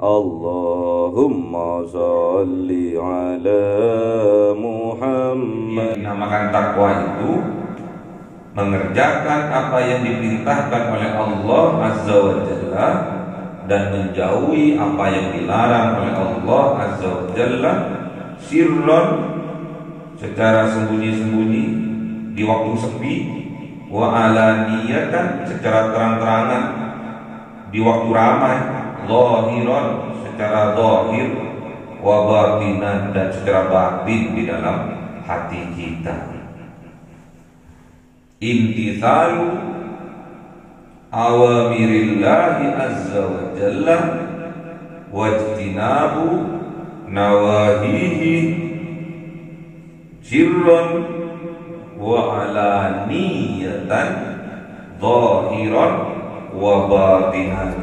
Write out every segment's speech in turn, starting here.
Allahumma salli ala Muhammad. Dinamakan takwa itu mengerjakan apa yang diperintahkan oleh Allah Azza wa Jalla dan menjauhi apa yang dilarang oleh Allah Azza wa Jalla, sirron, secara sembunyi-sembunyi di waktu sepi, wa alaniyatan, secara terang-terangan di waktu ramai, zahiran, secara zahir, wa batinan, dan secara batin di dalam hati kita. Imtithalu awamirillahi azza wa jalla wajtinabu nawahihi sirran wa alaniyatan zahiran wa batinan.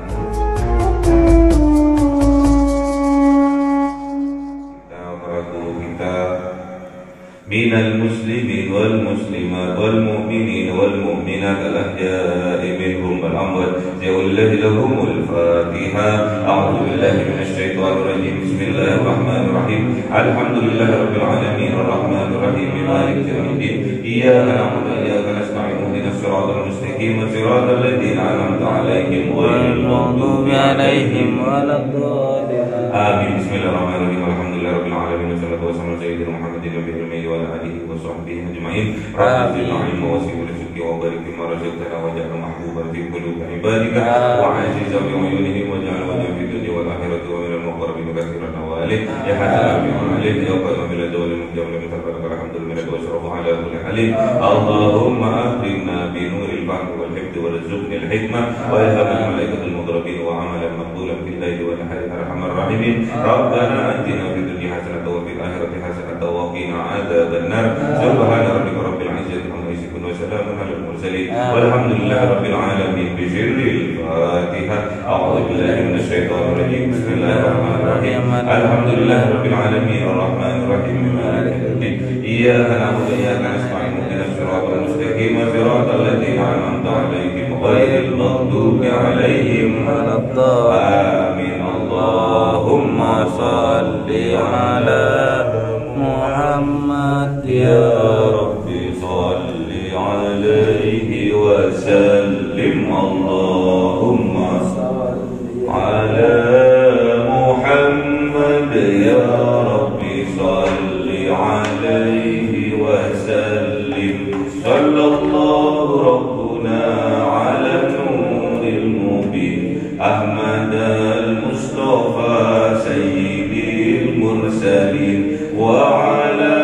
Minal muslimin wal muslimat wal mu'minin wal mu'minat al-ahya'i minhum wal amwat ya'ullahi lahumul fatiha. A'udhu billahi minash shaitanir rajim. Bismillahirrahmanirrahim. Alhamdulillahi rabbil alamin arrahmanir rahim maliki yawmiddin. Iyyaka na'budu wa iyyaka nasta'in ihdinas siratal mustaqim siratal ladzina an'amta 'alaihim ghairil maghdubi 'alaihim waladdallin. Amin. Bismillahirrahmanirrahim. Alhamdulillahi rabbil alamin wassalatu wassalamu ala sayyidina Muhammadin nabiyil ummi wa ala alihi wa sahbihi ajma'in. Rabbi zidni ilma wa zidni rizqi wa barik fima razaqtana waj'alna mahbuban fi qulubi ibadika wa 'azizan bi 'uyunihim waj'al wajhan fid dunya wal akhirati wa minal muqarrabin kathiran awali ya hasan bi alim ya qadam bil dawli mujawwal min tabaraka alhamdulillah wa syarafu ala kulli halim. Allahumma akrimna bi nuril fahmi wal hifdhi warzuqni al hikmah wa ilhamil malaikatil muqarrabin wa amalan maqbulan fil laili wal nahari arhamar rahimin. Rabbana atina fid dunya hasanatan wa fil akhirati hasanatan wa qina adzaban nar. Subhana rabbika rabbil izzati amma yasifun wa salamun alal mursalin walhamdulillahi rabbil alamin. Bi sirril Fatiha. A'udzu billahi minasy syaithanir rajim. Bismillahirrahmanirrahim. Alhamdulillahi rabbil alamin arrahmanir rahim maliki yaumiddin. Iyyaka na'budu wa iyyaka nasta'in ihdinas siratal mustaqim siratal ladzina an'amta 'alaihim ghairil maghdubi 'alaihim waladdallin. Amin. Allahumma salli ala Muhammad ya Rabbi salli alaihi wa sallim. Allahumma salli ala Muhammad ya Rabbi salli alaihi wa sallim. Sallallahu rabbuna ala nuril mubin Ahmad al-Mustafa sayyidil mursalin wa ala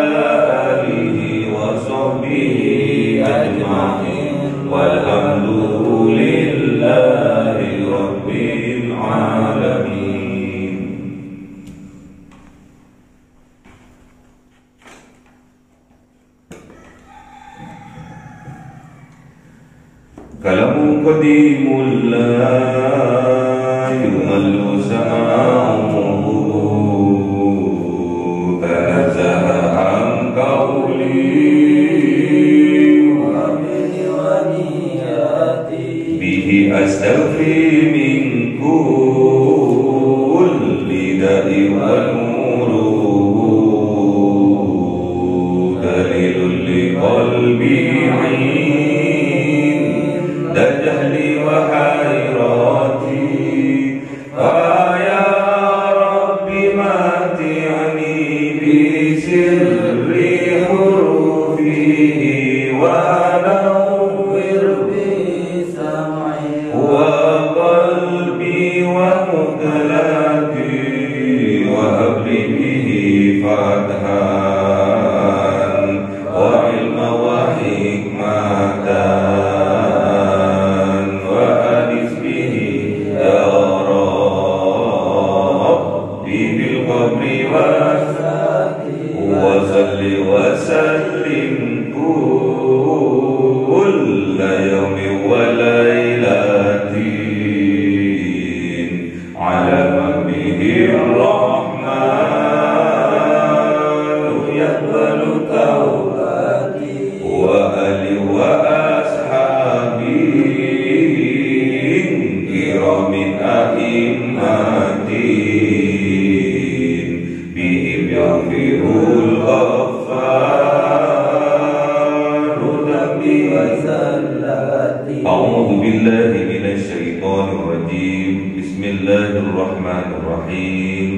alihi wa sahbihi ajma'in walhamdulillahi rabbil alamin. Kalamu qadimul la yumallu sama'uhu tanazzaha an qawli wa niyati bihi astaghfi min kulli da'i wal muru dalilul li qalbi dajahli wa hayrati ya Rabbi mati'ani bi sirri hurufihi wa nawwir bi sam'i wa qalbi wa muqlati wa habli bihi fathan wa ilma wa hikmatan وسلم كل يوم وليلة على به الرحمن يقبل توبتي وآله وأصحابه كرام أئمة زلاتي أعوذ بالله من الشيطان الرجيم بسم الله الرحمن الرحيم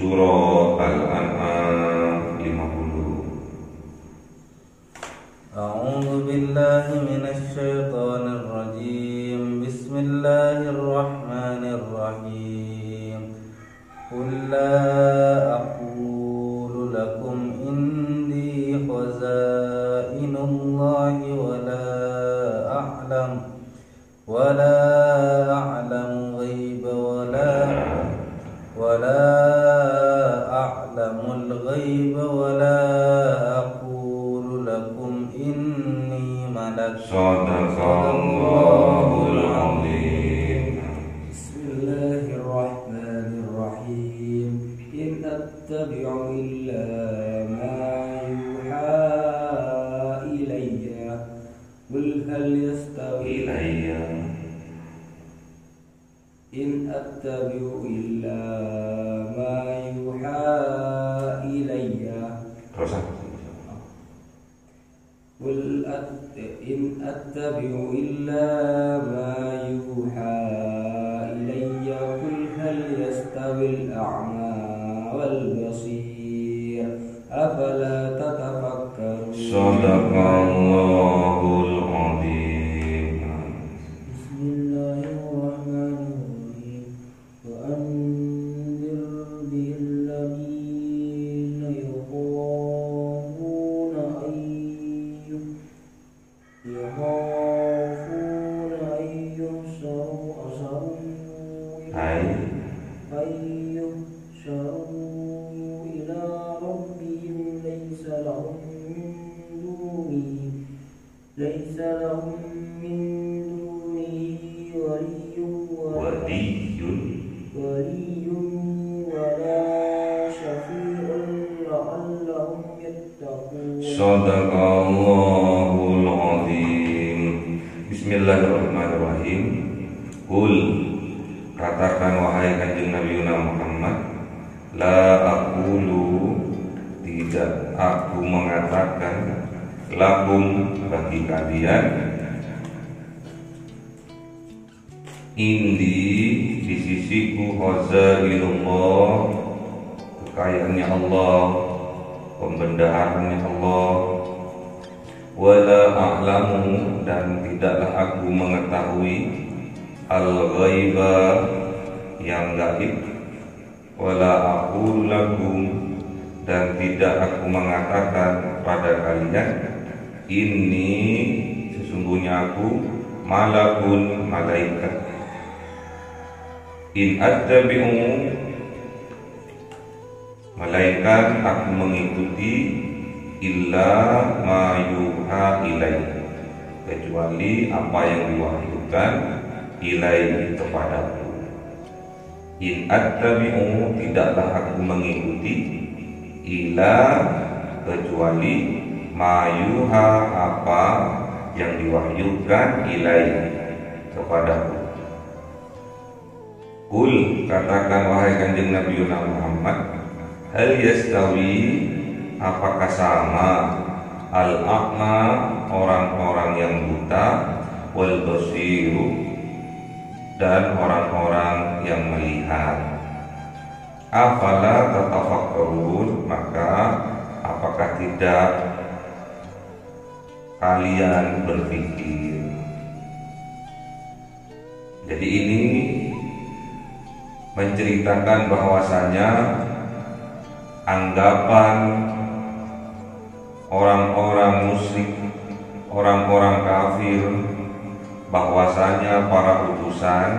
Surah Al-An'am 50. أعوذ بالله من الشيطان الرجيم بسم الله الرحمن الرحيم قل لا أقول لكم إني خزائن الله ولا أعلم غيب ولا أعلم الغيب ولا أقول لكم إني ملك صدق الله العظيم. بسم الله الرحمن الرحيم إن أتبع إلا ما يوحى إلي قل هل يستوي إن أتبع إلا ما يوحى إلي قل إن أتبع إلا ما يوحى إلي قل هل يستوي الأعمى والبصير أفلا تتفكرون صدق Allahul Azim. بسم الله الرحمن الرحيم وأنذر به الذين يخافون أن يحشروا إلى ربهم ليس لهم من دونه ولي ولا شفيع لعلهم يتقون Sadaqallahul Azim. Bismillahirrahmanirrahim. Qul, katakan wahai kanjeng Nabi Muhammad, la aqulu, tidak aku mengatakan, lakum, bagi kalian, indi, di sisiku, khazainullah, kekayaannya Allah, pembendahaannya Allah, wala a'lamu, dan tidaklah aku mengetahui al-ghaiba, yang gaib, wala aqulu lakum, dan tidak aku mengatakan pada kalian, ini sesungguhnya aku malakun, malaikat. In attabi'u, malaikat aku mengikuti, illa ma yuha ilai, kecuali apa yang diwahyukan ilai kepadaku. In attabi'u, tidaklah aku mengikuti, illa, kecuali, ma yuha, apa yang diwahyukan ilai kepadaku. Kul, katakan wahai kanjeng Nabi Muhammad, hal yastawi, apakah sama, al-a'ma, orang-orang yang buta, wal basiru, dan orang-orang yang melihat. Afala tatafakkarun, maka apakah tidak kalian berpikir? Jadi ini menceritakan bahwasanya anggapan orang-orang musyrik, orang-orang kafir, bahwasanya para utusan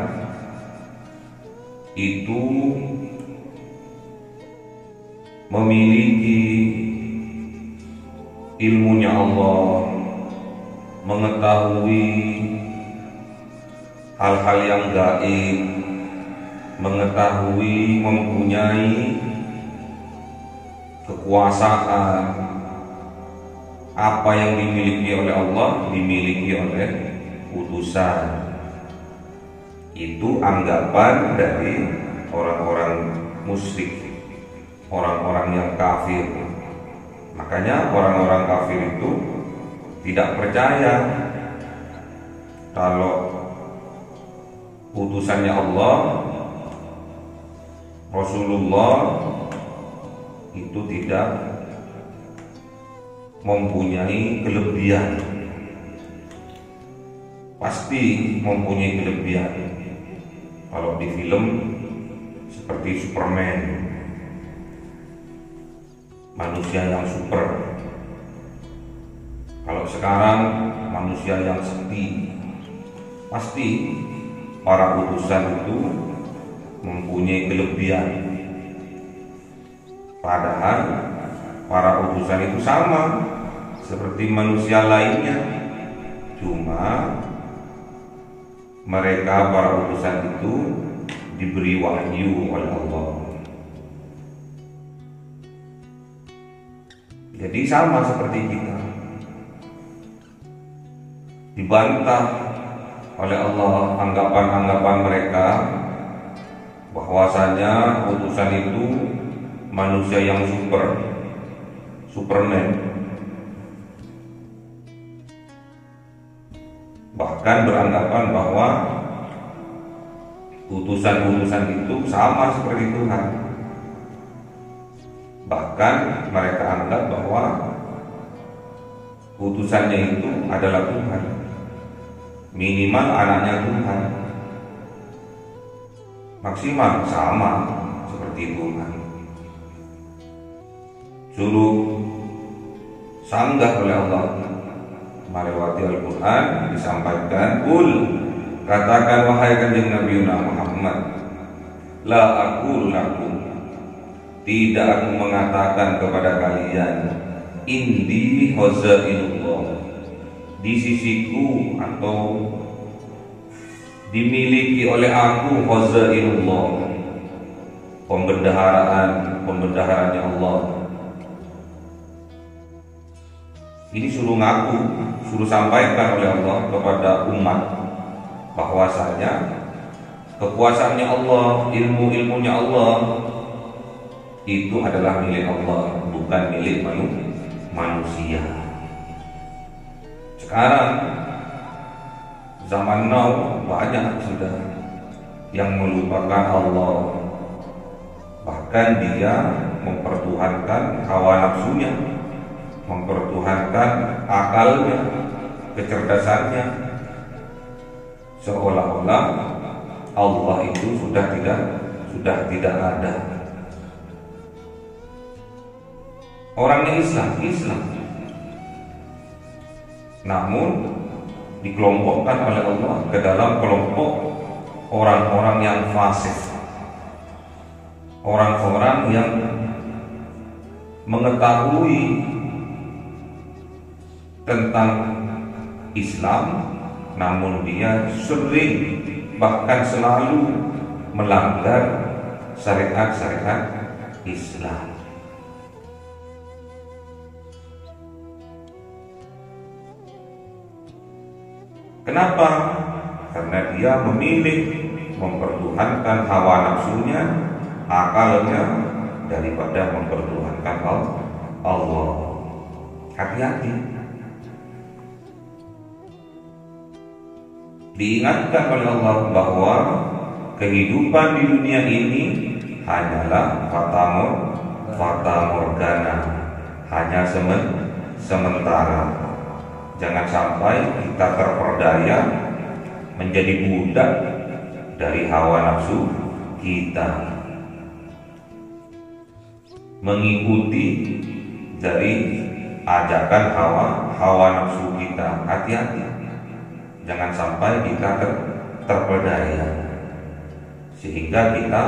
itu memiliki ilmunya Allah, mengetahui hal-hal yang gaib, mengetahui, mempunyai kekuasaan. Apa yang dimiliki oleh Allah dimiliki oleh utusan. Itu anggapan dari orang-orang musyrik, orang-orang yang kafir. Makanya orang-orang kafir itu tidak percaya kalau utusannya Allah, Rasulullah itu tidak mempunyai kelebihan. Pasti mempunyai kelebihan. Kalau di film seperti Superman, manusia yang super. Kalau sekarang manusia yang sakti. Pasti para utusan itu mempunyai kelebihan. Padahal para utusan itu sama seperti manusia lainnya. Cuma mereka para utusan itu diberi wahyu oleh Allah. Jadi sama seperti kita. Dibantah oleh Allah anggapan-anggapan mereka bahwasanya utusan itu manusia yang Superman. Bahkan beranggapan bahwa utusan-utusan itu sama seperti Tuhan. Bahkan mereka anggap bahwa utusannya itu adalah Tuhan, minimal anaknya Tuhan, maksimal sama seperti Tuhan. Suruh sanggah oleh Allah melewati Al-Quran disampaikan, katakan wahai kanjeng Nabi Muhammad, la aqulu lakum, tidak aku mengatakan kepada kalian, indi khazainullah, di sisiku atau dimiliki oleh aku khazainullah, pembendaharaannya Allah. Ini suruh ngaku, suruh sampaikan oleh Allah kepada umat bahwasanya kekuasaannya Allah, ilmu-ilmunya Allah itu adalah milik Allah, bukan milik manusia. Sekarang zaman now banyak sudah yang melupakan Allah, bahkan dia mempertuhankan hawa nafsunya, mempertuhankan akalnya, kecerdasannya, seolah-olah Allah itu sudah tidak ada. Orangnya Islam, namun dikelompokkan oleh Allah ke dalam kelompok orang-orang yang fasik, orang-orang yang mengetahui tentang Islam, namun dia sering bahkan selalu melanggar syariat-syariat Islam. Kenapa? Karena dia memilih mempertuhankan hawa nafsunya, akalnya, daripada mempertuhankan Allah. Hati-hati. Diingatkan oleh Allah bahwa kehidupan di dunia ini hanyalah fata morgana, hanya sementara. Jangan sampai kita terperdaya menjadi budak dari hawa nafsu kita, mengikuti dari ajakan hawa nafsu kita. Hati-hati, jangan sampai kita terperdaya sehingga kita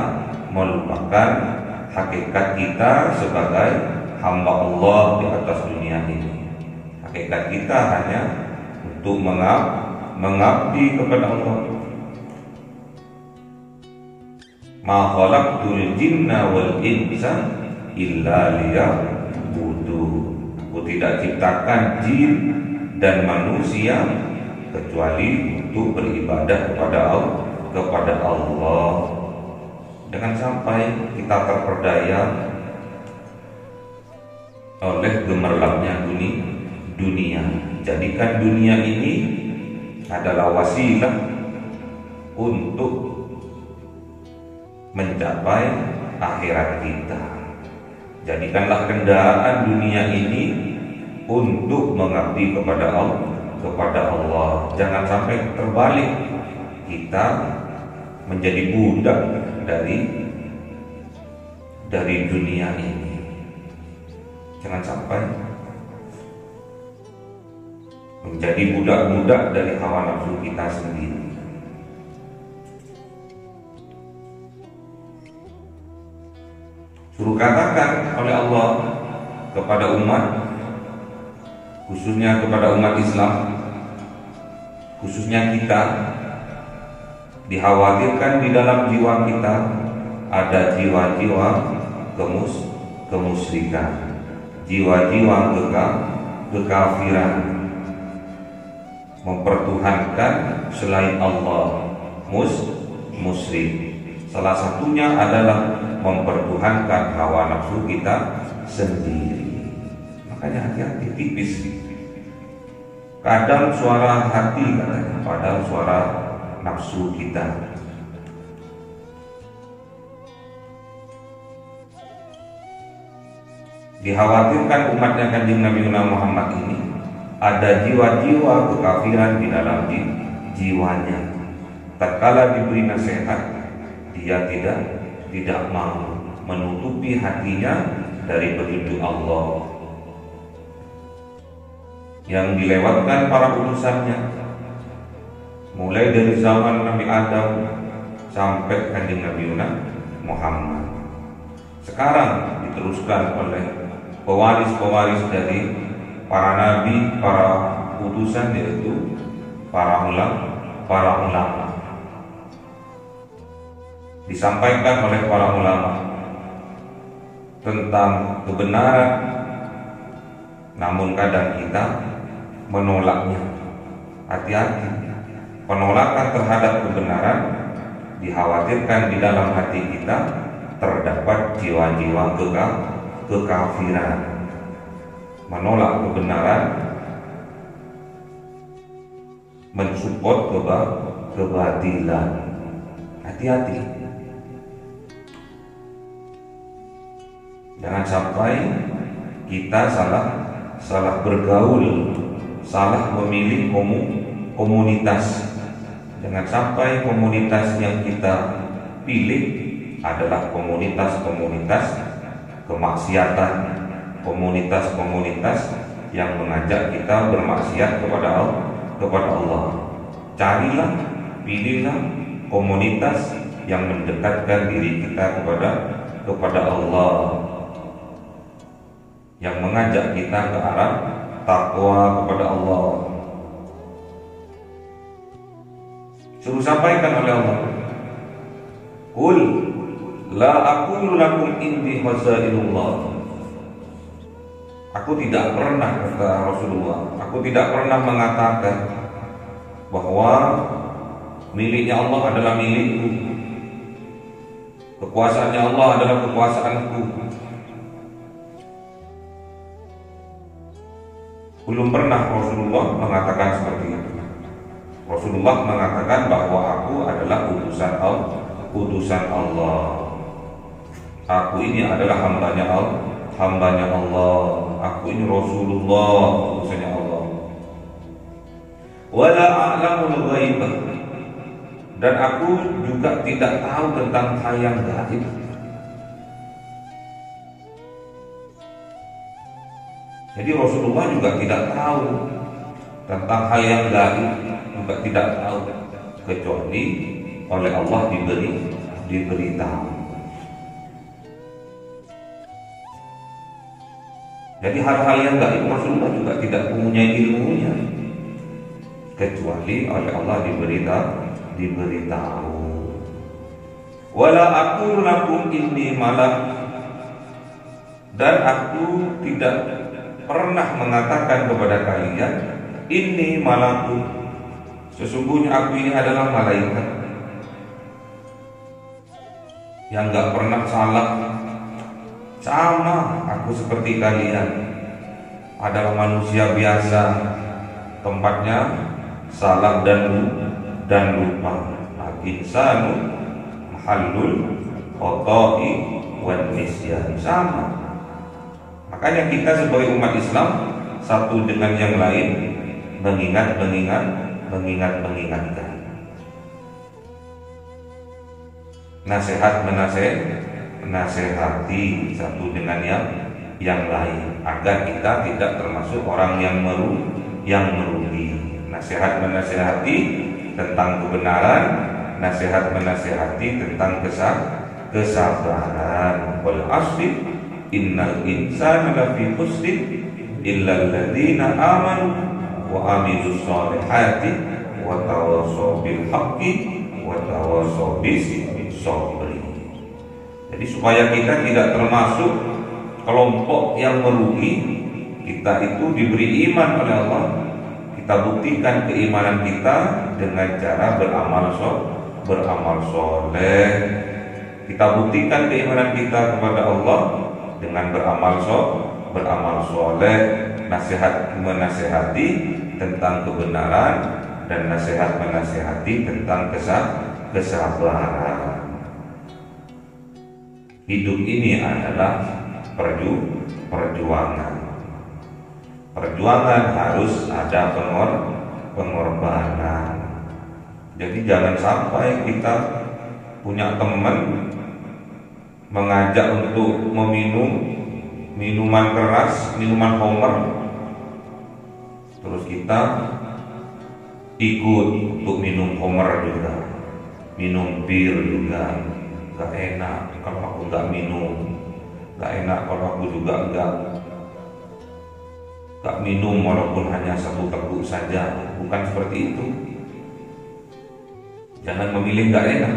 melupakan hakikat kita sebagai hamba Allah di atas dunia ini. Hakikat kita hanya untuk mengabdi kepada Allah. Ma khalaqtul jinna wal insa illa liya'budun. Aku tidak ciptakan jin dan manusia kecuali untuk beribadah kepada Allah. Jangan sampai kita terperdaya oleh gemerlapnya dunia. Jadikan dunia ini adalah wasilah untuk mencapai akhirat kita. Jadikanlah kendaraan dunia ini untuk mengabdi kepada Allah. Jangan sampai terbalik, kita menjadi budak dari dunia ini. Jangan sampai menjadi budak-budak dari hawa nafsu kita sendiri. Suruh katakan oleh Allah kepada umat, khususnya kepada umat Islam, khususnya kita, dikhawatirkan di dalam jiwa kita ada jiwa-jiwa kemusyrikan, jiwa-jiwa kekafiran, mempertuhankan selain Allah, musyrik. Salah satunya adalah mempertuhankan hawa nafsu kita sendiri. Makanya hati-hati, tipis. Kadang suara hati katanya, padahal suara nafsu kita. Dikhawatirkan umatnya Kanjeng Nabi Muhammad ini ada jiwa-jiwa kekafiran di dalam jiwanya. Tatkala diberi nasihat, dia tidak mau menutupi hatinya dari petunjuk Allah yang dilewatkan para utusannya, mulai dari zaman Nabi Adam sampai Kanjeng Nabi Muhammad. Sekarang diteruskan oleh pewaris-pewaris dari para nabi, para utusan, yaitu para ulama. Disampaikan oleh para ulama tentang kebenaran, namun kadang kita menolaknya. Hati-hati, penolakan terhadap kebenaran dikhawatirkan di dalam hati kita terdapat jiwa-jiwa kekafiran. Menolak kebenaran, mensupport kebatilan. Hati-hati, jangan sampai kita salah bergaul, salah memilih komunitas. Jangan sampai komunitas yang kita pilih adalah komunitas-komunitas kemaksiatan, komunitas-komunitas yang mengajak kita bermaksiat kepada Allah. Carilah, pilihlah komunitas yang mendekatkan diri kita kepada Allah, yang mengajak kita ke arah takwa kepada Allah. Suruh sampaikan oleh Allah, Qul la aqulu lakum indi khazainullah. Aku tidak pernah, kata Rasulullah, aku tidak pernah mengatakan bahwa miliknya Allah adalah milikku, kekuasaannya Allah adalah kekuasaanku. Belum pernah Rasulullah mengatakan seperti itu. Rasulullah mengatakan bahwa aku adalah utusan Allah. Aku ini adalah hambanya Allah. Aku ini Rasulullah, utusannya Allah. Wala a'lamul ghaib, dan aku juga tidak tahu tentang hal yang gaib. Jadi Rasulullah juga tidak tahu tentang hal yang gaib, juga tidak tahu, kecuali oleh Allah diberitahu. Jadi hal-hal yang gaib Rasulullah juga tidak mempunyai ilmunya, kecuali oleh Allah diberitahu. Wala aqulu lakum inni malak, dan aku tidak pernah mengatakan kepada kalian inni malakun, sesungguhnya aku ini adalah malaikat yang gak pernah salah. Sama, aku seperti kalian, adalah manusia biasa, tempatnya salah dan lupa. Al-insanu mahallul khata'i wan nisyan, sama. Makanya kita sebagai umat Islam satu dengan yang lain mengingatkan. Menasehati satu dengan yang lain agar kita tidak termasuk orang yang merugi. Menasehati tentang kebenaran, menasehati tentang kesabaran. Wal asri innal insana lafi khusrin illa alladziina amanu wa amilus solihati wa tawassaw bil haqqi wa tawassaw bis sabri. Jadi supaya kita tidak termasuk kelompok yang merugi, kita itu diberi iman oleh Allah. Kita buktikan keimanan kita dengan cara beramal soleh. Kita buktikan keimanan kita kepada Allah dengan beramal soleh, menasehati tentang kebenaran dan menasehati tentang kesabaran. Hidup ini adalah perjuangan. Perjuangan harus ada pengorbanan. Jadi jangan sampai kita punya teman mengajak untuk meminum minuman keras, minuman homer, terus kita ikut untuk minum homer juga, minum bir juga. Gak enak kalau aku gak minum, gak enak kalau aku juga gak minum walaupun hanya satu teguk saja. Bukan seperti itu. Jangan memilih gak enak.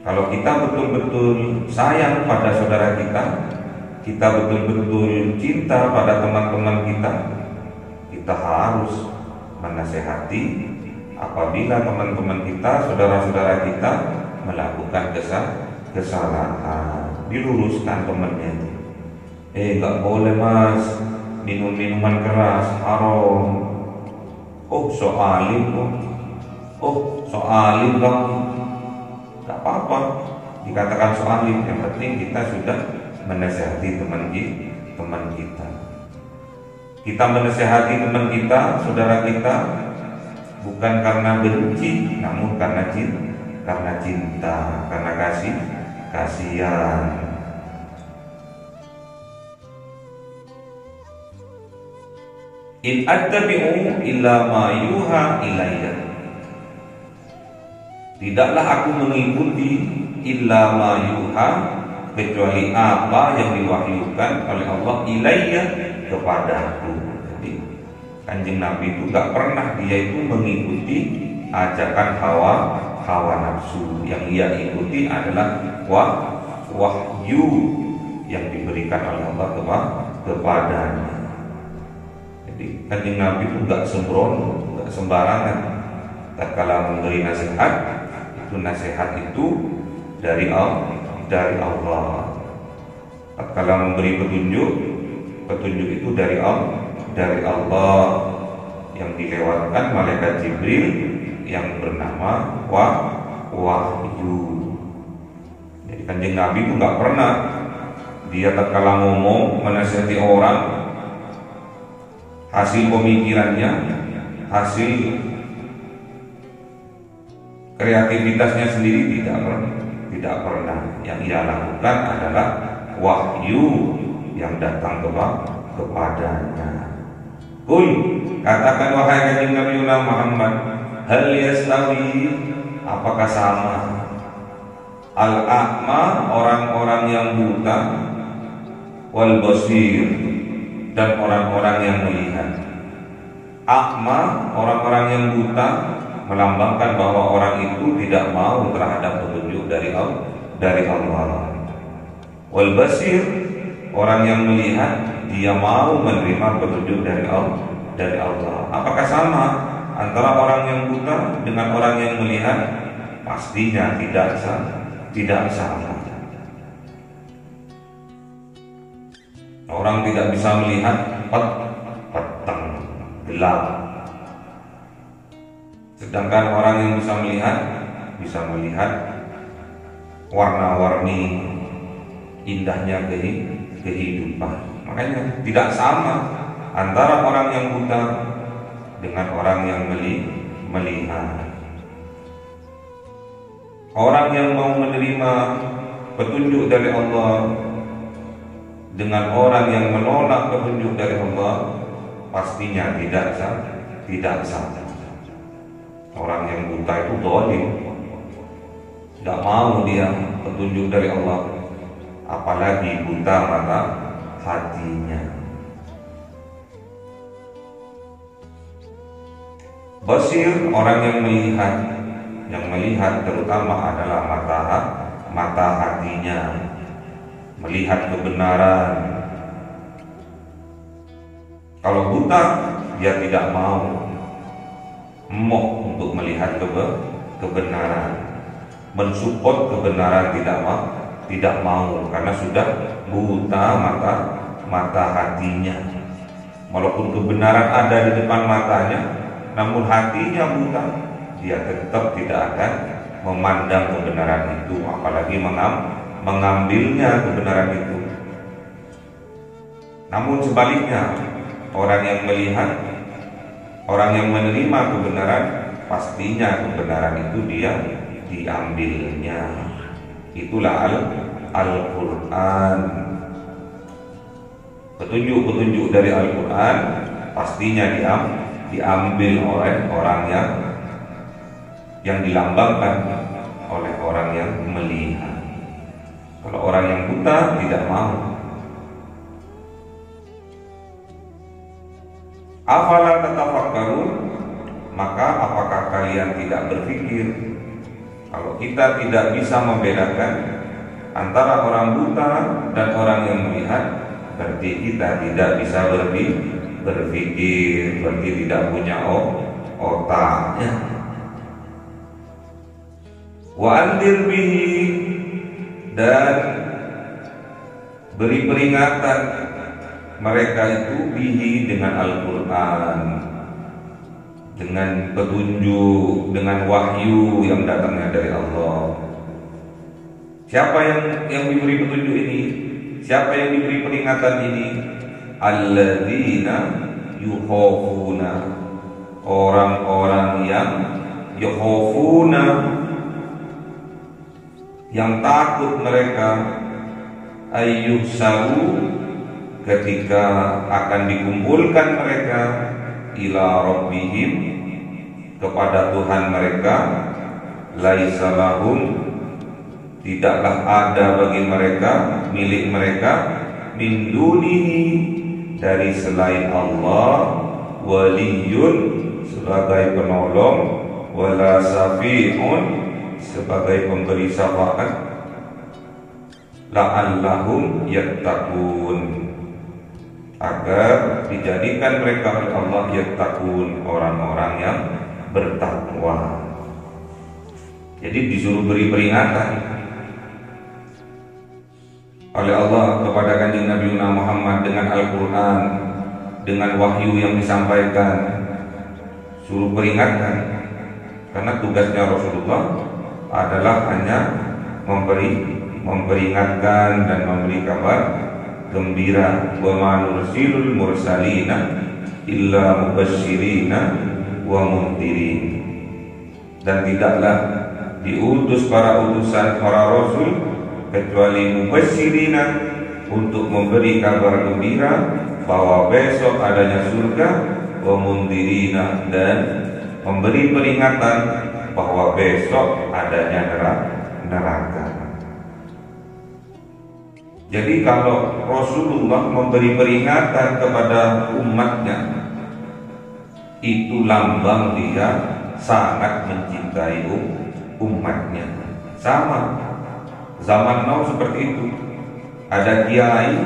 Kalau kita betul-betul sayang pada saudara kita betul-betul cinta pada teman-teman kita harus menasehati apabila teman-teman kita, saudara-saudara kita melakukan kesalahan, diluruskan temannya. Gak boleh mas minum minuman keras, haram. Soalim kamu. Gak apa-apa dikatakan soalim, yang penting kita sudah menasehati teman kita. Kita menasehati teman kita, saudara kita, bukan karena benci, namun karena cinta, karena kasihan. In attabi'u illa ma yuha ilayya. Tidaklah aku mengikuti illa ma yuha, kecuali apa yang diwahyukan oleh Allah ilayya, kepadaku. Jadi Kanjeng Nabi itu gak pernah dia itu mengikuti ajakan hawa nafsu. Yang ia ikuti adalah wahyu yang diberikan oleh Allah kepadanya. Jadi Kanjeng Nabi itu gak sembrono, gak sembarangan. Tatkala memberi nasihat, nasihat itu dari Allah. Tatkala memberi petunjuk itu dari Allah yang dilewatkan malaikat Jibril yang bernama wahyu. Jadi Kanjeng Nabi itu nggak pernah dia tatkala ngomong menasihati orang, hasil pemikirannya, hasil kreativitasnya sendiri tidak pernah. Yang ia lakukan adalah wahyu yang datang kepadanya. Qul, katakan wahai Kanjeng Nabi Muhammad, hal yastawi, apakah sama al-a'ma, orang-orang yang buta, wal basir, dan orang-orang yang melihat. A'ma, orang-orang yang buta, melambangkan bahwa orang itu tidak mau terhadap petunjuk dari Allah. Wal basir, orang yang melihat, dia mau menerima petunjuk dari Allah. Apakah sama antara orang yang buta dengan orang yang melihat? Pastinya tidak sama. Orang tidak bisa melihat petang gelap. Sedangkan orang yang bisa melihat warna-warni indahnya kehidupan. Makanya tidak sama antara orang yang buta dengan orang yang melihat. Orang yang mau menerima petunjuk dari Allah dengan orang yang menolak petunjuk dari Allah pastinya tidak sama. Orang yang buta itu zalim, tidak mau dia petunjuk dari Allah, apalagi buta mata hatinya. Basir, orang yang melihat terutama adalah mata hatinya, melihat kebenaran. Kalau buta, dia tidak mau untuk melihat kebenaran, mensupport kebenaran tidak mau karena sudah buta mata hatinya. Walaupun kebenaran ada di depan matanya, namun hatinya buta, dia tetap tidak akan memandang kebenaran itu, apalagi mengambilnya kebenaran itu. Namun sebaliknya, orang yang melihat, orang yang menerima kebenaran, pastinya kebenaran itu dia diambilnya. Itulah Al-Quran. Petunjuk-petunjuk dari Al-Quran pastinya diambil oleh orang yang dilambangkan oleh orang yang melihat. Kalau orang yang buta tidak mau. Afala tatafakkarun, maka apakah kalian tidak berpikir? Kalau kita tidak bisa membedakan antara orang buta dan orang yang melihat, berarti kita tidak bisa berpikir, berarti tidak punya otaknya. Wa andir bihi, dan beri peringatan mereka itu bihi dengan Al-Quran, dengan petunjuk, dengan wahyu yang datangnya dari Allah. Siapa yang diberi petunjuk ini? Siapa yang diberi peringatan ini? Alladzina yukhafuna, orang-orang yang yukhafuna, yang takut mereka, ayyuhsaru, ketika akan dikumpulkan mereka, ila rabbihim, kepada Tuhan mereka, laisa lahum, tidaklah ada bagi mereka, milik mereka, min dunihi, dari selain Allah, waliyun, sebagai penolong, wala safi'un, sebagai pemberi syafaat, la'allahum yattaqun, agar dijadikan mereka oleh Allah yattaqun, orang-orang yang bertakwa. Jadi disuruh beri peringatan oleh Allah kepada kanjeng Nabi Muhammad dengan Al-Quran, dengan wahyu yang disampaikan, suruh peringatkan. Karena tugasnya Rasulullah adalah hanya memperingatkan dan memberi kabar gembira. Wa ma nursilul mursalina illa mubasyirina wa mundirin, dan tidaklah diutus para utusan, para rasul, kecuali mubasyirina, untuk memberi kabar gembira bahwa besok adanya surga, wa mundirina, dan memberi peringatan bahwa besok adanya neraka. Jadi kalau Rasulullah memberi peringatan kepada umatnya, itu lambang dia sangat mencintai umatnya. Sama zaman now seperti itu. Ada kiai,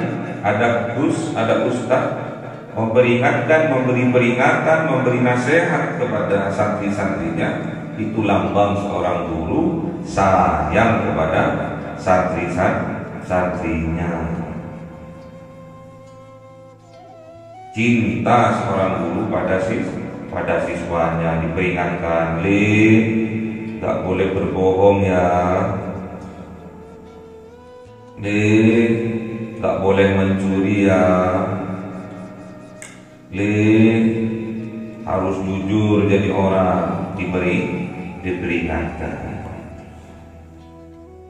ada gus, ada ustaz memperingatkan, memberi peringatan, memberi nasihat kepada santri-santrinya. Itu lambang seorang guru sayang kepada santrinya. Cinta seorang guru kepada siswanya, diperingatkan, nggak boleh berbohong ya, nggak boleh mencuri ya, harus jujur jadi orang, diperingatkan.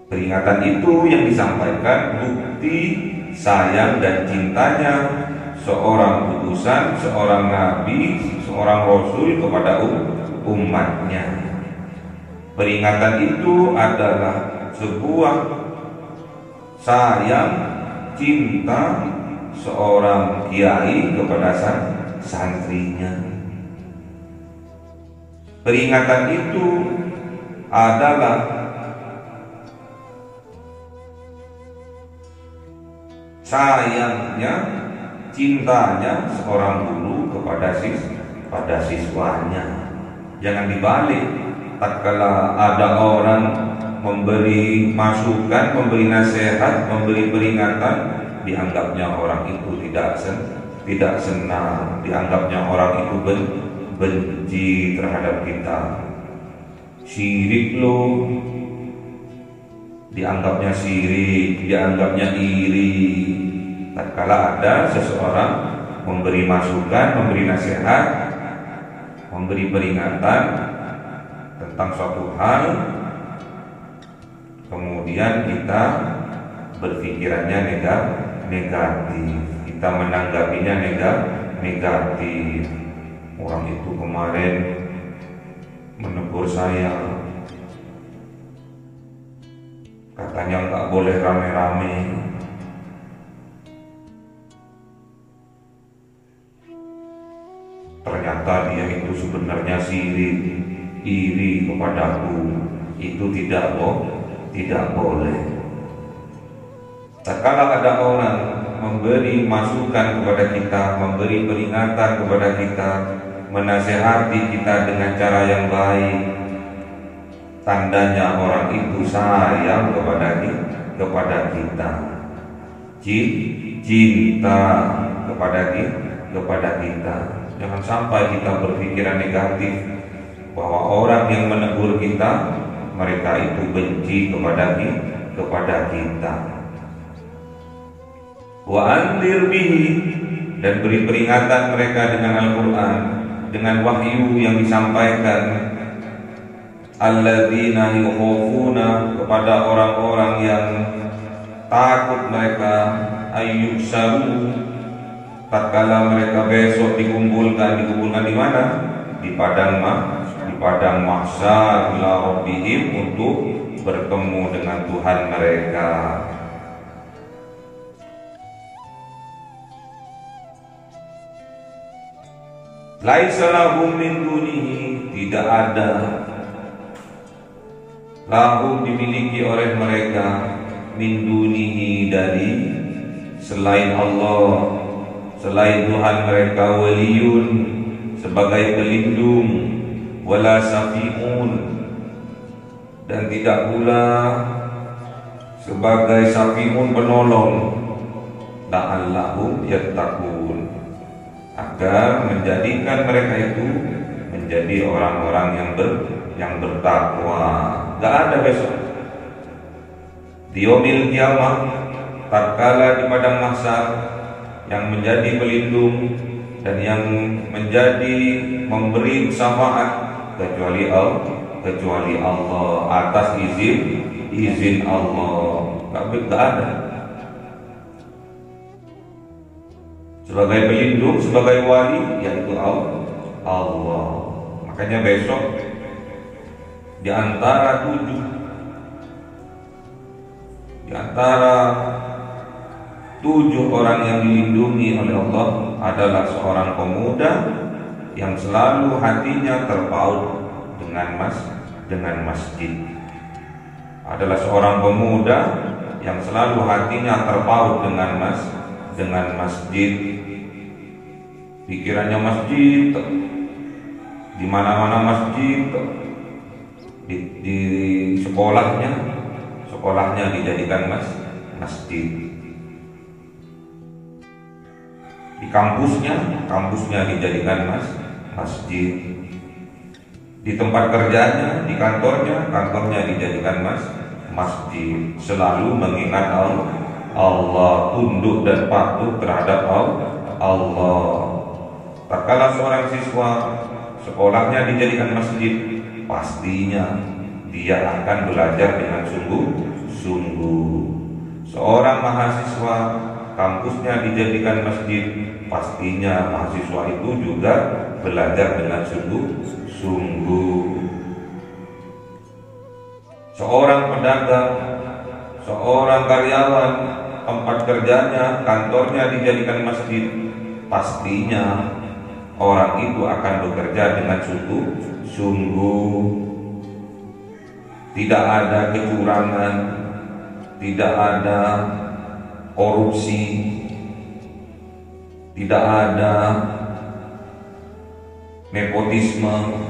Peringatan itu yang disampaikan bukti sayang dan cintanya seorang utusan, seorang nabi, seorang rasul kepada umatnya. Peringatan itu adalah sebuah sayang, cinta seorang kiai kepada santrinya. Peringatan itu adalah sayangnya, cintanya seorang guru kepada siswanya. Jangan dibalik. Tatkala ada orang memberi masukan, memberi nasihat, memberi peringatan, dianggapnya orang itu tidak senang, dianggapnya orang itu benci terhadap kita. Syirik loh, dianggapnya sirik, dianggapnya iri. Tatkala ada seseorang memberi masukan, memberi nasihat, memberi peringatan tentang suatu hal, kemudian kita berpikirannya negatif, kita menanggapinya negatif. Orang itu kemarin menegur saya, katanya nggak boleh rame-rame. Ternyata dia itu sebenarnya sirik, iri kepadaku. Itu tidak boleh. Tatkala ada orang memberi masukan kepada kita, memberi peringatan kepada kita, menasehati kita dengan cara yang baik, tandanya orang itu sayang kepada kita, cinta kepada kita. Jangan sampai kita berpikiran negatif bahwa orang yang menegur kita, mereka itu benci kepada kita. Wa anzir bihi, dan beri peringatan mereka dengan Al-Quran, dengan wahyu yang disampaikan. Alladzina yukhafuna, kepada orang-orang yang takut mereka, ayyusaru, tatkala mereka besok dikumpulkan di mana? Di padang mahsyar ila rabbihim, untuk bertemu dengan Tuhan mereka. Laisa lahum min dunihi, tidak ada lahum dimiliki oleh mereka, min dunihi, dari selain Allah, selain Tuhan mereka, waliyun, sebagai pelindung, wala safi'un, dan tidak pula sebagai safi'un, penolong, la'allahum yattaqun, agar menjadikan mereka itu menjadi orang-orang yang bertakwa. Gak ada besok di yaumil kiamah, tatkala di padang mahsyar, yang menjadi pelindung dan yang menjadi memberi syafaat kecuali Allah, atas izin Allah. Gak ada. Sebagai pelindung, sebagai wali, yaitu Allah. Makanya besok di antara tujuh orang yang dilindungi oleh Allah adalah seorang pemuda yang selalu hatinya terpaut dengan masjid. Adalah seorang pemuda yang selalu hatinya terpaut dengan masjid. Pikirannya masjid, di mana-mana masjid. Di sekolahnya dijadikan masjid. Di kampusnya dijadikan masjid. Di tempat kerjanya, di kantornya dijadikan masjid. Selalu mengingat Allah, tunduk dan patuh terhadap Allah. Tatkala seorang siswa sekolahnya dijadikan masjid, pastinya dia akan belajar dengan sungguh-sungguh. Seorang mahasiswa kampusnya dijadikan masjid, pastinya mahasiswa itu juga belajar dengan sungguh-sungguh. Seorang pedagang, seorang karyawan, tempat kerjanya, kantornya dijadikan masjid, pastinya orang itu akan bekerja dengan sungguh-sungguh. Tidak ada kecurangan, tidak ada korupsi, tidak ada nepotisme.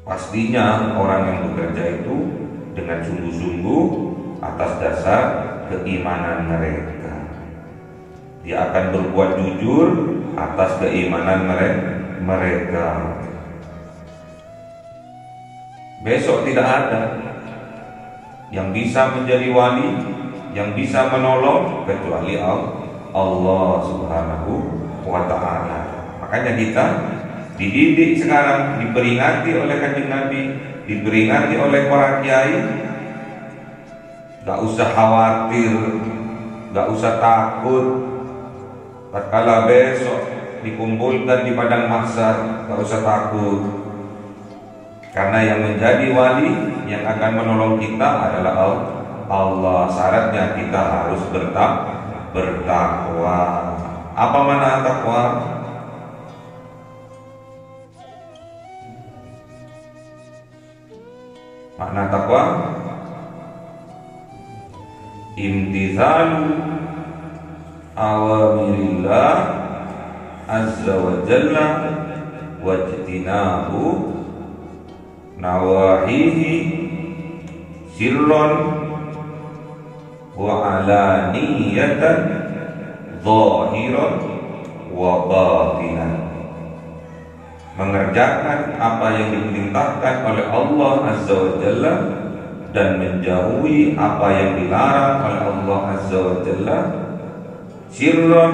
Pastinya orang yang bekerja itu dengan sungguh-sungguh atas dasar keimanan mereka. Dia akan berbuat jujur atas keimanan mereka. Besok tidak ada yang bisa menjadi wali, yang bisa menolong kecuali Allah Subhanahu wa ta'ala. Makanya kita dididik sekarang, diperingati oleh Kanjeng Nabi, diperingati oleh para kiai. Gak usah khawatir, gak usah takut. Tatkala besok dikumpulkan di padang mahsyar, gak usah takut. Karena yang menjadi wali, yang akan menolong kita adalah Allah. Syaratnya kita harus bertakwa. Apa makna takwa? Makna takwa imtithalu awamirillah azza wa jalla wajtinabu nawahihi sirron wa alaniyatan zahiran wa batinan. Mengerjakan apa yang diperintahkan oleh Allah Azza wa Jalla dan menjauhi apa yang dilarang oleh Allah Azza wa Jalla, sirron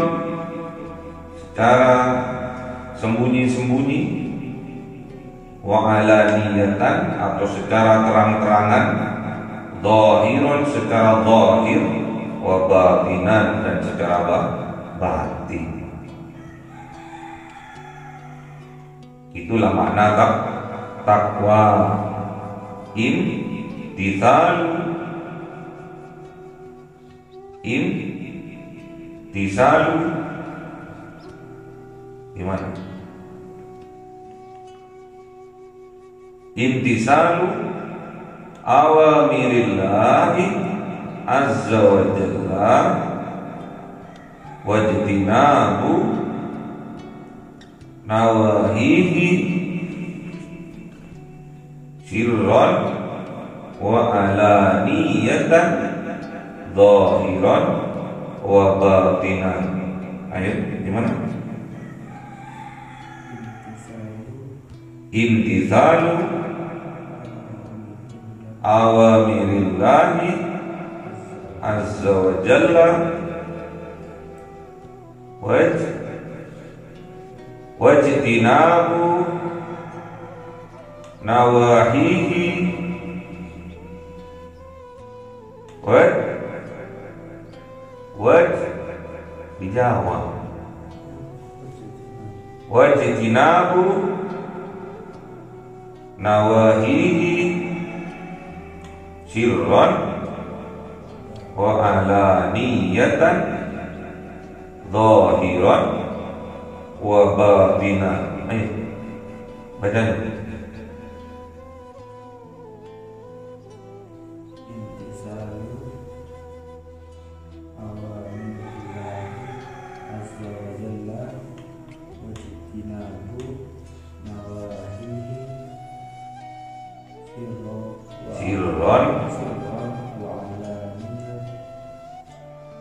secara sembunyi-sembunyi, wa alaniyatan atau secara terang-terangan, zahiran secara zahir, wa batinan dan secara batin. Itulah makna takwa. Imtisalu gimana? Imtisalu awamirillahi azza wa jalla wajtinabu nawahihi sirran wa alaniyatan zahiran wa batinan. Ayo gimana? Imtithalu awamirillahi azza wa jalla wajtinabu nawahihi dijawab wajtinabu nawahihi sirran wa alaniyatan zahiran wa batinan. Ayo baca.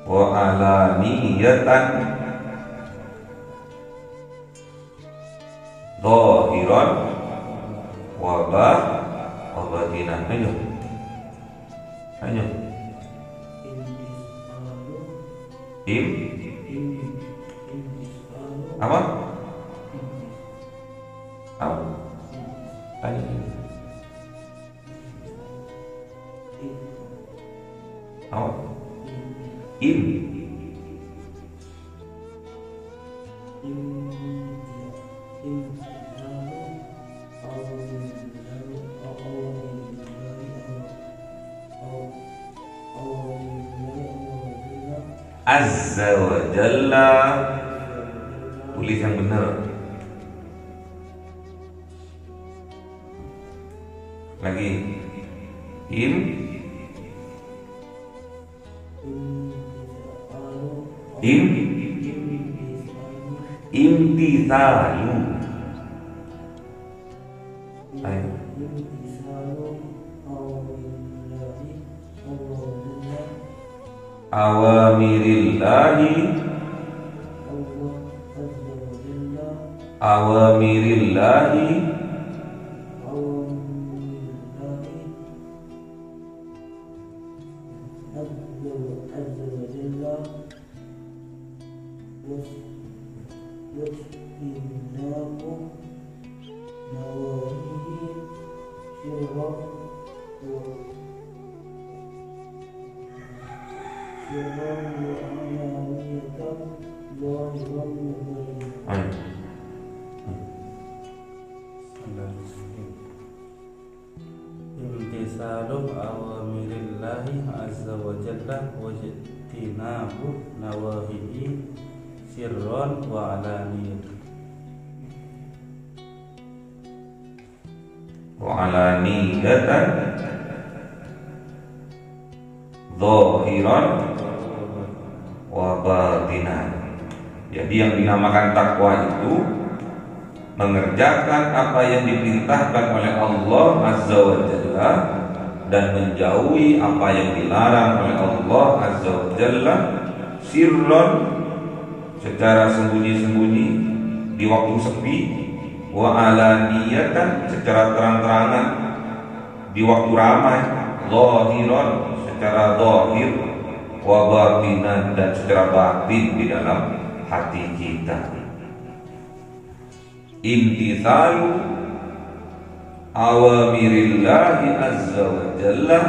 Wa alaniyatan zahiran wa batinan. Ayo. Apa? Tanya. Apa? Azza wa Jalla. Tulis yang benar. Lagi. Imtithalu. Ayo. Awamirillahi Imtisalu awamirillahi azza wa jalla wajtinabu nawahihi sirran wa alaniyatan. Zahiran wa batinan. Jadi yang dinamakan takwa itu mengerjakan apa yang diperintahkan oleh Allah Azza wa Jalla dan menjauhi apa yang dilarang oleh Allah Azza wa Jalla, sirron secara sembunyi-sembunyi di waktu sepi, wa alaniyatan secara terang-terangan di waktu ramai, zahiran secara zahir, wa batinan dan secara batin di dalam hati kita. Imtithalu awamirillahi azza wa jalla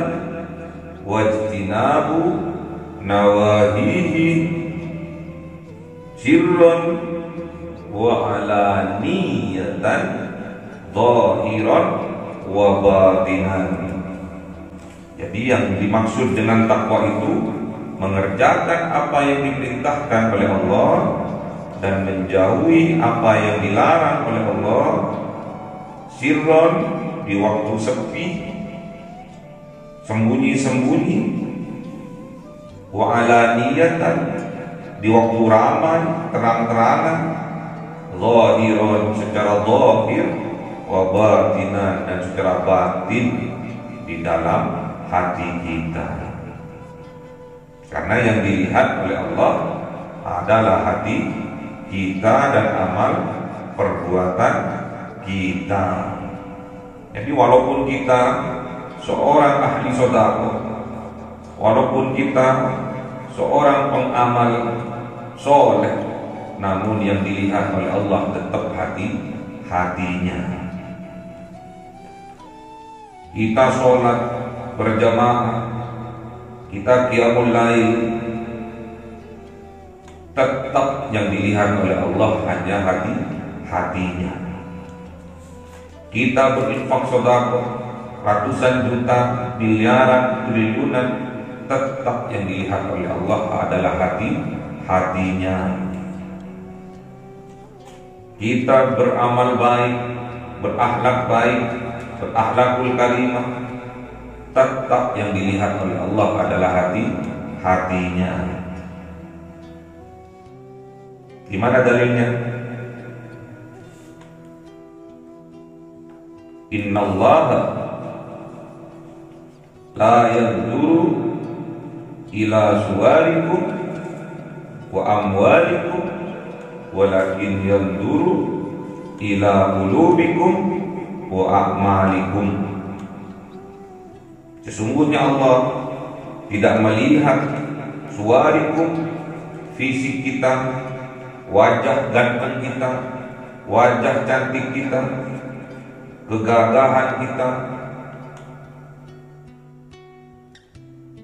wajtinabu nawahihi sirran wa alaniyatan zahiran wa batinan. Jadi yang dimaksud dengan takwa itu mengerjakan apa yang diperintahkan oleh Allah dan menjauhi apa yang dilarang oleh Allah, sirron di waktu sepi, sembunyi-sembunyi, wa alaniyatan di waktu ramai, terang-terangan, zahiron secara zahir, wa batinan dan secara batin di dalam hati kita. Karena yang dilihat oleh Allah adalah hati kita dan amal perbuatan kita. Jadi walaupun kita seorang ahli sedekah, walaupun kita seorang pengamal soleh, namun yang dilihat oleh Allah tetap hatinya. Kita sholat berjamaah, kita qiyamul lail, tetap yang dilihat oleh Allah hanya hatinya. Kita berinfak sedekah ratusan juta, miliaran, triliunan, tetap yang dilihat oleh Allah adalah hatinya. Kita beramal baik, berakhlak baik, berakhlakul karimah, tetap yang dilihat oleh Allah adalah hatinya. Di mana dalilnya? Innallaha la yanzuru ila suwarikum wa amwalikum walakin yanzuru ila qulubikum wa a'malikum. Sesungguhnya Allah tidak melihat suwarikum, fisik kita, wajah ganteng kita, wajah cantik kita, kegagahan kita,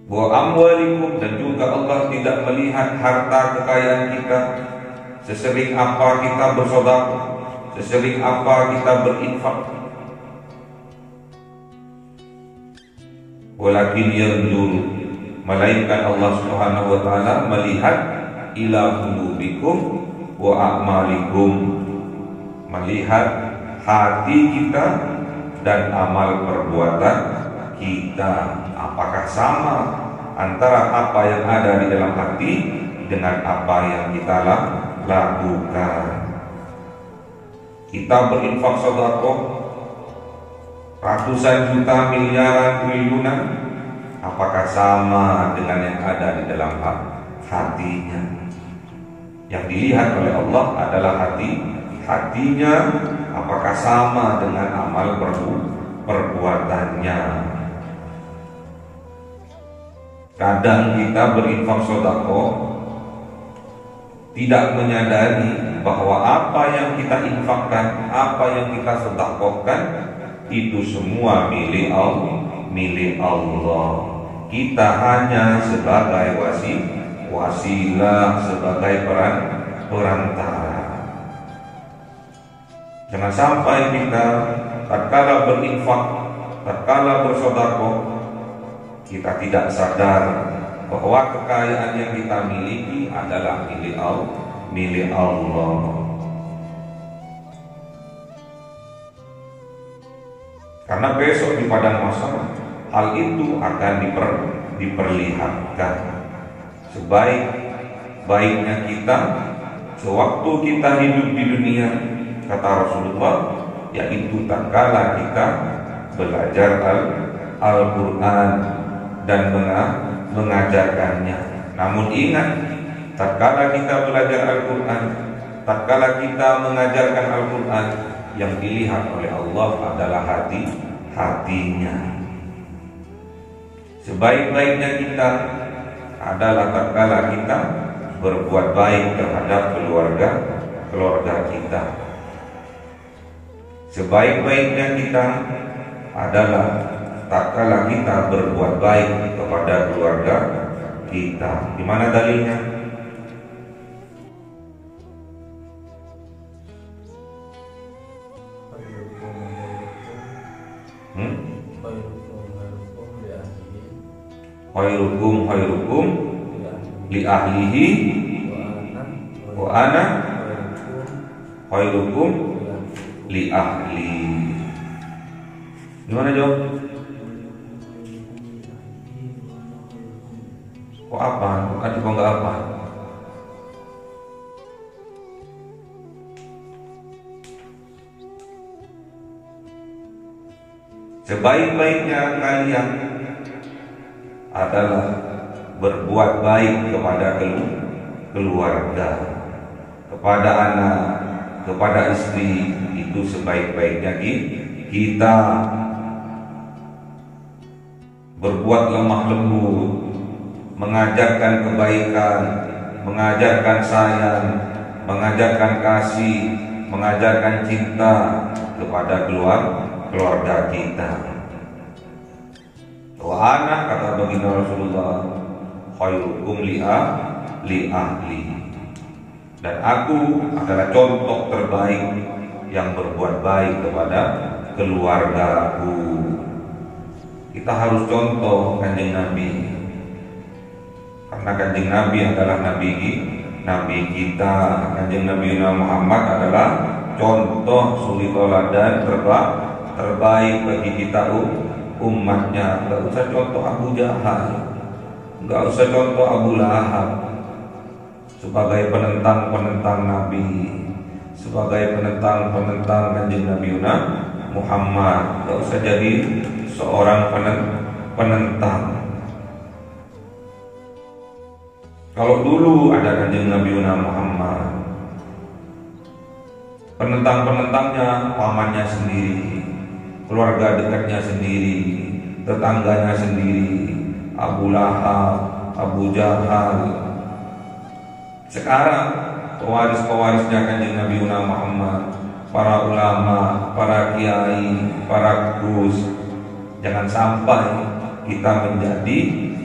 wa amwalikum, dan juga Allah tidak melihat harta kekayaan kita, sesering apa kita bersedekah, sesering apa kita berinfak. Walakin yanzur, melainkan Allah Subhanahu wa taala melihat ila qulubikum wa a'malikum, melihat hati kita dan amal perbuatan kita. Apakah sama antara apa yang ada di dalam hati dengan apa yang kita lakukan? Kita berinfak sedekah ratusan juta, miliaran, triliunan, apakah sama dengan yang ada di dalam hatinya? Yang dilihat oleh Allah adalah hatinya, apakah sama dengan amal perbuatannya. Kadang kita berinfak sedekah tidak menyadari bahwa apa yang kita infakkan, apa yang kita sedekahkan itu semua milik Allah. Kita hanya sebagai wasilah, sebagai perantara. Jangan sampai kita tatkala berinfak, tatkala bersedekah, kita tidak sadar bahwa kekayaan yang kita miliki adalah milik Allah. Karena besok di padang mahsyar hal itu akan diperlihatkan. Sebaik-baiknya kita sewaktu kita hidup di dunia, kata Rasulullah, yaitu tatkala kita belajar Al-Quran dan mengajarkannya. Namun ingat, tatkala kita belajar Al-Quran, tatkala kita mengajarkan Al-Quran, yang dilihat oleh Allah adalah hatinya. Sebaik-baiknya kita adalah tatkala kita berbuat baik terhadap keluarga kita. Sebaik-baiknya kita adalah tatkala kita berbuat baik kepada keluarga kita. Di mana dalilnya? Khairukum li ahlihi wa ana khairukum li ahli. Gimana jawab? Kok apa? Kok nggak apa? Sebaik-baiknya kalian adalah berbuat baik kepada keluarga, kepada anak, kepada istri. Itu sebaik-baiknya kita. Berbuat lemah lembut, mengajarkan kebaikan, mengajarkan sayang, mengajarkan kasih, mengajarkan cinta kepada keluarga kita. Wa ana, kata baginda Rasulullah, khairukum li ahli, dan aku adalah contoh terbaik yang berbuat baik kepada keluargaku. Kita harus contoh Kanjeng Nabi, karena Kanjeng Nabi adalah Nabi kita. Kanjeng Nabi Muhammad adalah contoh suri teladan terbaik bagi kita umatnya. Gak usah contoh Abu Jahal, gak usah contoh Abu Lahab sebagai penentang Nabi, sebagai penentang Kanjeng Nabi Muhammad. Gak usah jadi seorang penentang. Kalau dulu ada Kanjeng Nabi Muhammad, penentang-penentangnya pamannya sendiri, keluarga dekatnya sendiri, tetangganya sendiri, Abu Lahab, Abu Jahal. Sekarang pewaris-pewarisnya Kanjeng Nabi Muhammad, para ulama, para kiai, para gus. Jangan sampai kita menjadi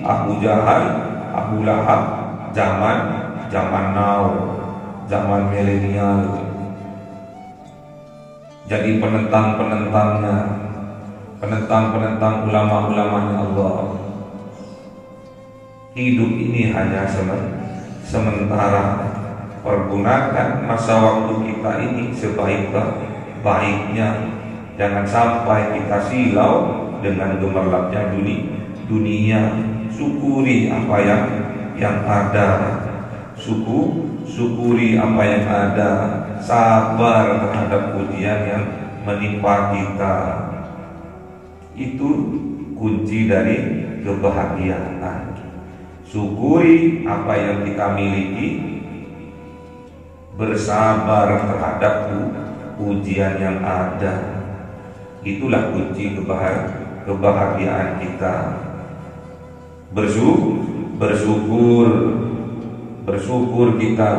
Abu Jahal, Abu Lahab zaman now, zaman milenial. Jadi penentang-penentangnya, penentang ulama-ulamanya Allah. Hidup ini hanya sementara. Pergunakan masa waktu kita ini sebaik-baiknya. Jangan sampai kita silau dengan gemerlapnya dunia. Syukuri apa yang ada. Syukuri apa yang ada. Sabar terhadap ujian yang menimpa kita. Itu kunci dari kebahagiaan. Syukuri apa yang kita miliki, bersabar terhadap ujian yang ada. Itulah kunci kebahagiaan kita. Bersyukur kita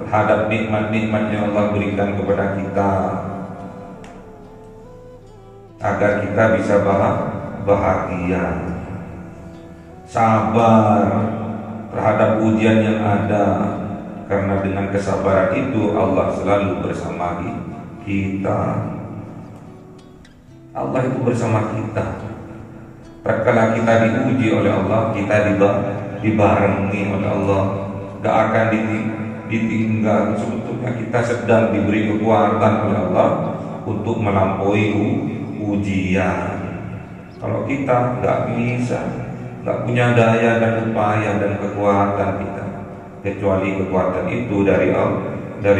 terhadap nikmat-nikmat yang Allah berikan kepada kita, agar kita bisa bahagia. Sabar terhadap ujian yang ada, karena dengan kesabaran itu Allah selalu bersama kita. Allah itu bersama kita. Tatkala kita diuji oleh Allah, kita dibarengi oleh Allah, gak akan ditinggal. Sebetulnya kita sedang diberi kekuatan oleh Allah untuk melampaui ujian. Kalau kita gak bisa, gak punya daya dan upaya dan kekuatan kita, kecuali kekuatan itu dari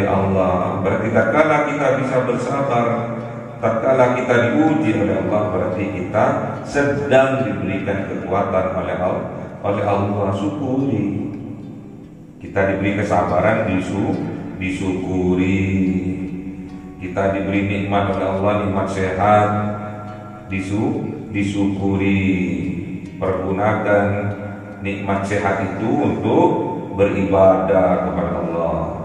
Allah. Berarti tatkala kita bisa bersabar, tatkala kita diuji oleh Allah, berarti kita sedang diberikan kekuatan oleh Allah. Syukuri. Kita diberi kesabaran, disyukuri. Kita diberi nikmat oleh Allah, nikmat sehat, disyukuri. Pergunakan nikmat sehat itu untuk beribadah kepada Allah.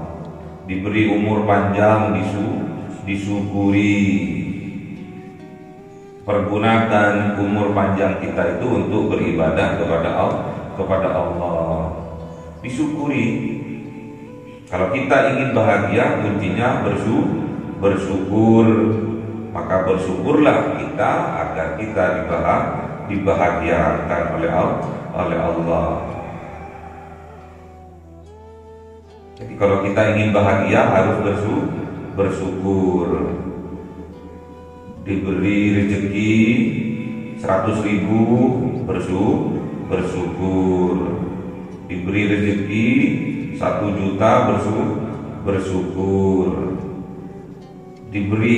Diberi umur panjang, disyukuri. Pergunakan umur panjang kita itu untuk beribadah kepada Allah. Disyukuri. Kalau kita ingin bahagia, kuncinya bersyukur. Maka bersyukurlah kita agar kita dibahagiakan oleh Allah. Jadi kalau kita ingin bahagia harus bersyukur. Diberi rezeki 100.000, bersyukur. Diberi rezeki 1 juta, bersyukur. Diberi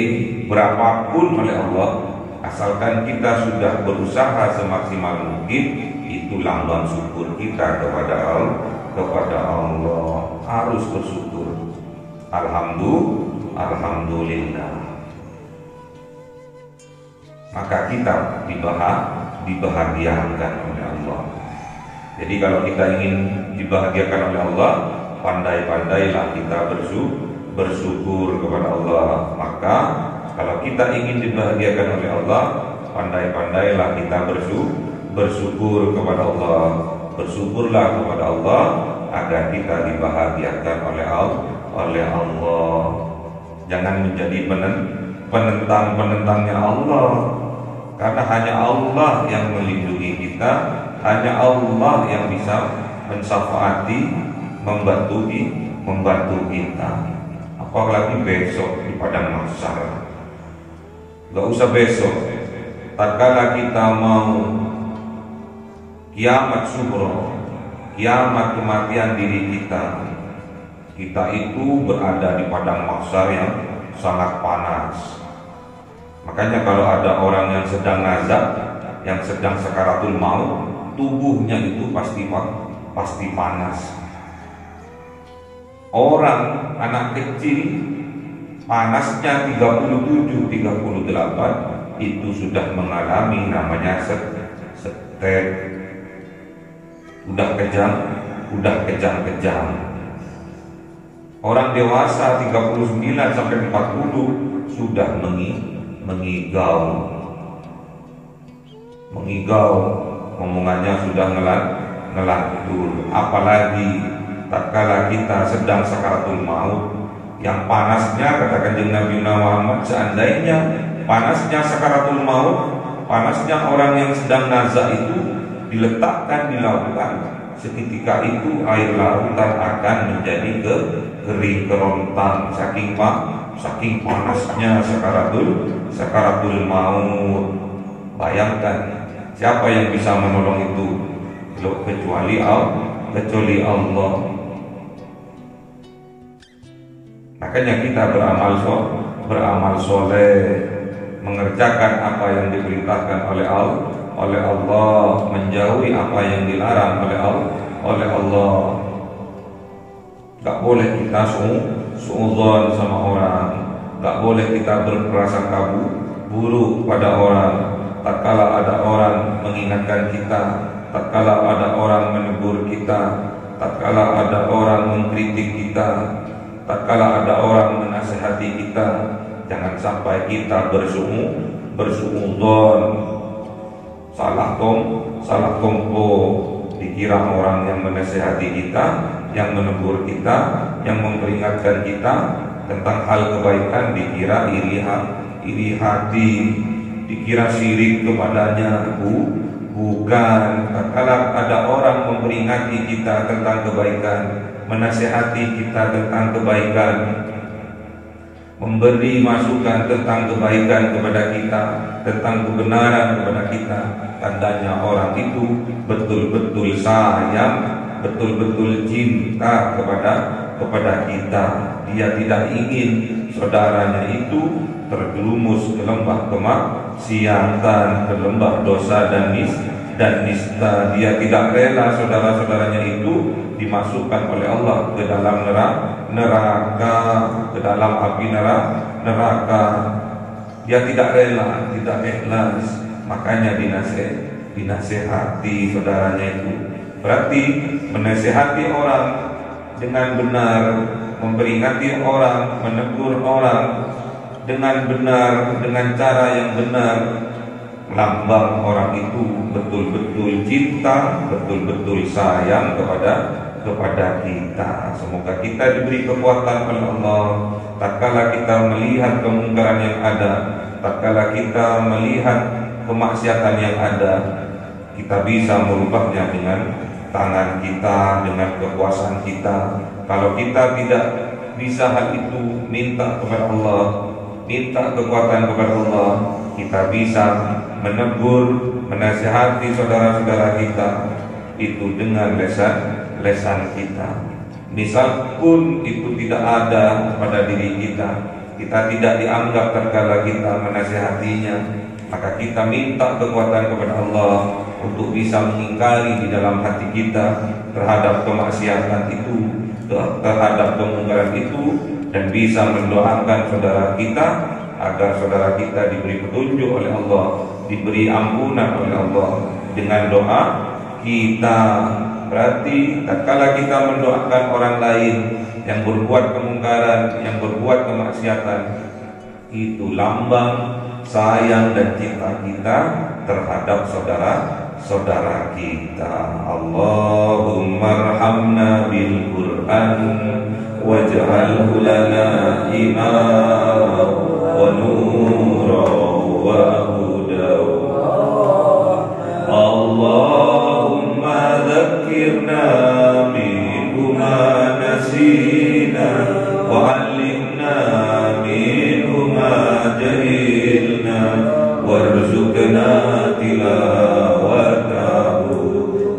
berapapun oleh Allah, asalkan kita sudah berusaha semaksimal mungkin, itu lambang syukur kita kepada Allah. Harus bersyukur. Alhamdulillah. Maka kita dibahagiakan oleh Allah. Jadi kalau kita ingin dibahagiakan oleh Allah, pandai-pandailah kita bersyukur kepada Allah. Maka kalau kita ingin dibahagiakan oleh Allah, pandai-pandailah kita bersyukur kepada Allah. Bersyukurlah kepada Allah agar kita dibahagiakan oleh Allah. Jangan menjadi penentang-penentangnya Allah, karena hanya Allah yang melindungi kita, hanya Allah yang bisa mensyafaati, membantu kita. Apalagi besok di padang mahsyar. Gak usah besok, tatkala kita mau kiamat sughra, kiamat kematian diri kita itu berada di padang mahsyar yang sangat panas. Makanya kalau ada orang yang sedang nazak, yang sedang sakaratul maut, tubuhnya itu pasti panas. Orang anak kecil panasnya 37, 38 itu sudah mengalami namanya setek, udah kejang-kejang. Orang dewasa 39 sampai 40 sudah mengigau, omongannya sudah ngelantur. Apalagi tatkala kita sedang sakaratul maut, yang panasnya, kata Kanjeng Nabi Muhammad, seandainya panasnya sakaratul maut, panasnya orang yang sedang nazak itu diletakkan di lautan, seketika itu air lautan akan menjadi kering kerontang, saking panasnya sakaratul maut. Bayangkan siapa yang bisa menolong itu kecuali Allah. Makanya kita beramal soleh, mengerjakan apa yang diperintahkan oleh Allah, menjauhi apa yang dilarang oleh Allah. Gak boleh kita suudzon sama orang, gak boleh kita berprasangka buruk pada orang. Tatkala ada orang mengingatkan kita, tatkala ada orang menegur kita, tatkala ada orang mengkritik kita, tatkala ada orang menasihati kita, jangan sampai kita bersuudzon, salah tompo, dikira orang yang menasihati kita, yang menegur kita, yang memperingatkan kita tentang hal kebaikan, dikira iri hati, dikira syirik kepadanya. Bukan. Tatkala ada orang memperingati kita tentang kebaikan, menasihati kita tentang kebaikan, memberi masukan tentang kebaikan kepada kita, tentang kebenaran kepada kita, tandanya orang itu betul-betul sayang, betul-betul cinta kepada kita. Dia tidak ingin saudaranya itu terjerumus ke lembah kemaksiatan, ke lembah dosa dan nista. Dia tidak rela saudara-saudaranya itu dimasukkan oleh Allah ke dalam neraka, ke dalam api neraka. Dia tidak rela, tidak ikhlas. Makanya dinasehati saudaranya itu. Berarti menasehati orang dengan benar, memperingati orang, menegur orang dengan benar, dengan cara yang benar, lambang orang itu betul-betul cinta, betul-betul sayang kepada kita. Semoga kita diberi kekuatan oleh Allah. Tatkala kita melihat kemungkaran yang ada, tatkala kita melihat kemaksiatan yang ada, kita bisa merubahnya dengan tangan kita, dengan kekuasaan kita. Kalau kita tidak bisa hal itu, minta kepada Allah, minta kekuatan kepada Allah. Kita bisa menegur, menasihati saudara-saudara kita itu dengan lesan kita. Misal pun itu tidak ada pada diri kita, kita tidak dianggap tatkala kita menasihatinya, maka kita minta kekuatan kepada Allah untuk bisa mengingkari di dalam hati kita terhadap kemaksiatan itu, terhadap kemungkaran itu, dan bisa mendoakan saudara kita agar saudara kita diberi petunjuk oleh Allah, diberi ampunan oleh Allah dengan doa kita. Berarti tatkala kita mendoakan orang lain yang berbuat kemungkaran, yang berbuat kemaksiatan, itu lambang sayang dan cinta kita terhadap saudara kita. Allahumma arhamna bil Qur'an waj'alhu lana imama wa nura wa huda. Allahumma dzakkirna minhu ma nasina wa 'allimna minhu ma jahilna warzuqna tilawatahu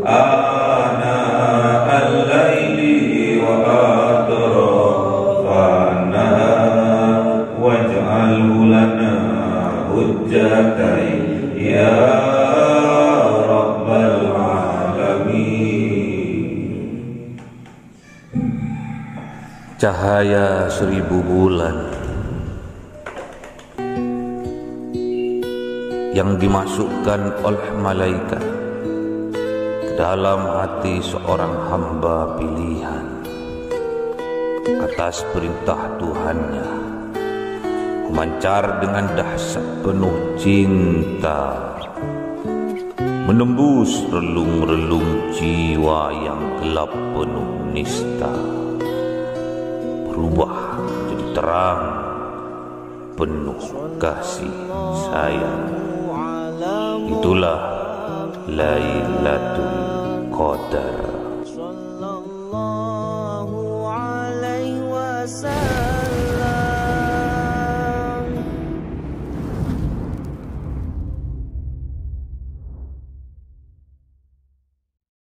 ana al-laili wa atrafan nahar waj'alhu lana hujjatan ya rabbal alamin. Cahaya 1000 bulan yang dimasukkan oleh malaikat ke dalam hati seorang hamba pilihan atas perintah Tuhannya, memancar dengan dahsyat penuh cinta, menembus relung-relung jiwa yang gelap penuh nista, berubah menjadi terang penuh kasih sayang. Itulah Lailatul Qadar.